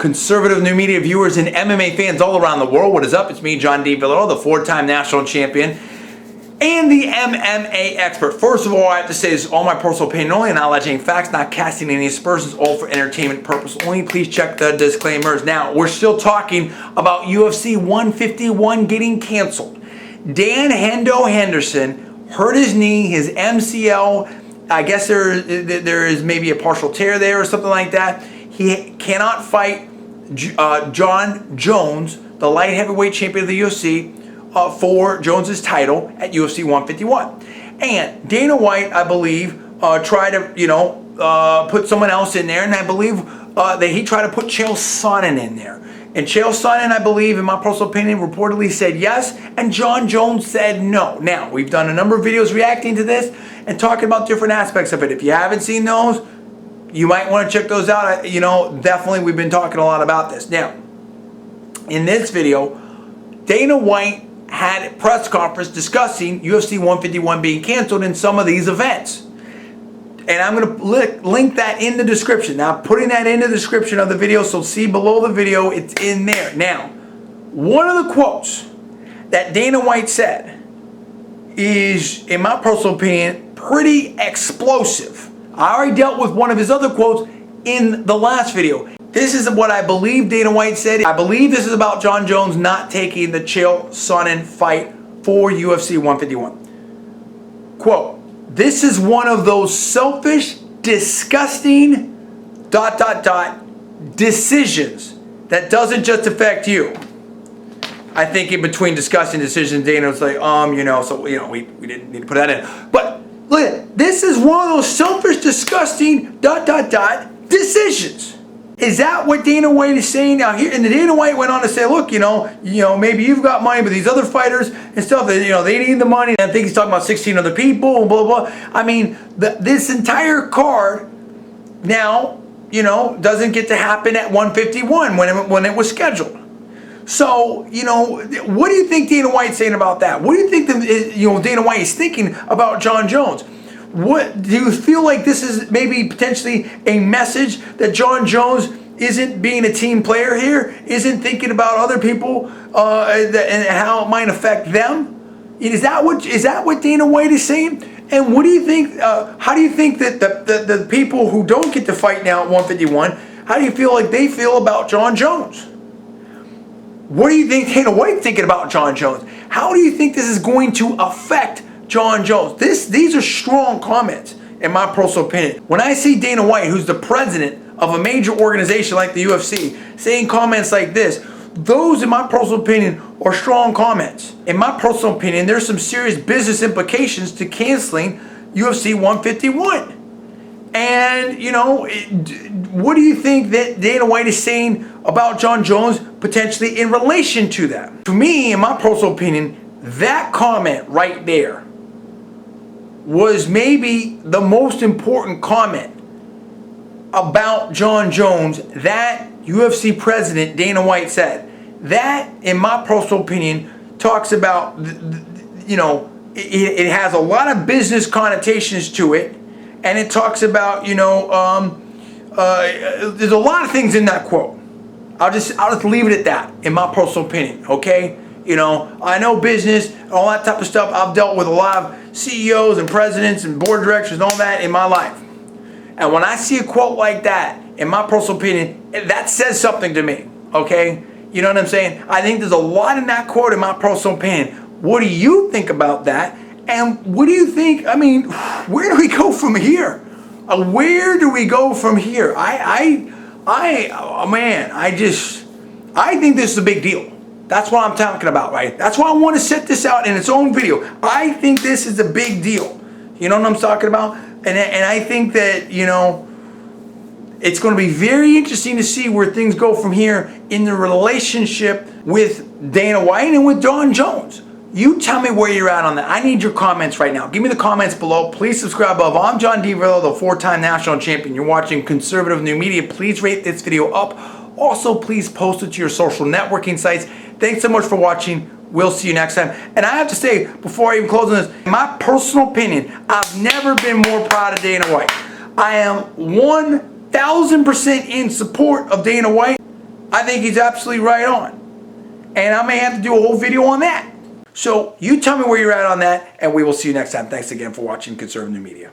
conservative new media viewers and MMA fans all around the world. What is up? It's me, John D. Villarreal, the 4-time national champion and the MMA expert. First of all, I have to say this is all my personal opinion only, not alleging facts, not casting any aspersions, all for entertainment purpose only. Please check the disclaimers. Now, we're still talking about UFC 151 getting canceled. Dan Hendo Henderson hurt his knee, his MCL. I guess there is maybe a partial tear there or something like that. He cannot fight Jon Jones, the light heavyweight champion of the UFC, for Jones's title at UFC 151. And Dana White, I believe, tried to put someone else in there, and I believe that he tried to put Chael Sonnen in there. And Chael Sonnen, I believe, in my personal opinion, reportedly said yes, and Jon Jones said no. Now, we've done a number of videos reacting to this and talking about different aspects of it. If you haven't seen those, you might want to check those out. Definitely we've been talking a lot about this. Now, in this video, Dana White had a press conference discussing UFC 151 being canceled in some of these events. And I'm going to link that in the description. Now, I'm putting that in the description of the video, so see below the video, it's in there. Now, one of the quotes that Dana White said is, in my personal opinion, pretty explosive. I already dealt with one of his other quotes in the last video. This is what I believe Dana White said. I believe this is about Jon Jones not taking the Chael Sonnen fight for UFC 151. Quote, "This is one of those selfish, disgusting ... decisions that doesn't just affect you." I think in between disgusting decisions, Dana was like, we didn't need to put that in. But look at it. This is one of those selfish, disgusting ... decisions. Is that what Dana White is saying now here? And Dana White went on to say, look, maybe you've got money, but these other fighters and stuff, they need the money. And I think he's talking about 16 other people and blah, blah, blah. I mean, this entire card now, doesn't get to happen at 151 when it was scheduled. So, what do you think Dana White's saying about that? What do you think Dana White is thinking about Jon Jones? What do you feel like this is maybe potentially a message that Jon Jones isn't being a team player here, isn't thinking about other people and how it might affect them? Is that what Dana White is saying? And what do you think? How do you think that the people who don't get to fight now at 151, how do you feel like they feel about Jon Jones? What do you think Dana White's thinking about Jon Jones? How do you think this is going to affect Jon Jones? These are strong comments, in my personal opinion. When I see Dana White, who's the president of a major organization like the UFC, saying comments like this, those, in my personal opinion, are strong comments. In my personal opinion, there's some serious business implications to canceling UFC 151. And, what do you think that Dana White is saying about Jon Jones potentially in relation to that? To me, in my personal opinion, that comment right there was maybe the most important comment about Jon Jones that UFC president Dana White said. That, in my personal opinion, talks about, it has a lot of business connotations to it, and it talks about, there's a lot of things in that quote. I'll just leave it at that, in my personal opinion, okay? I know business, all that type of stuff. I've dealt with a lot of CEOs and presidents and board directors and all that in my life. And when I see a quote like that, in my personal opinion, that says something to me, okay? You know what I'm saying? I think there's a lot in that quote, in my personal opinion. What do you think about that? And what do you think, where do we go from here? Where do we go from here? I think this is a big deal. That's what I'm talking about, right? That's why I want to set this out in its own video. I think this is a big deal. You know what I'm talking about? And I think that, it's going to be very interesting to see where things go from here in the relationship with Dana White and with Jon Jones. You tell me where you're at on that. I need your comments right now. Give me the comments below. Please subscribe above. I'm John D. Villarreal, the 4-time national champion. You're watching conservative new media. Please rate this video up. Also, please post it to your social networking sites. Thanks so much for watching. We'll see you next time. And I have to say, before I even close on this, in my personal opinion, I've never been more proud of Dana White. I am 1,000% in support of Dana White. I think he's absolutely right on. And I may have to do a whole video on that. So you tell me where you're at on that, and we will see you next time. Thanks again for watching Conservative Media.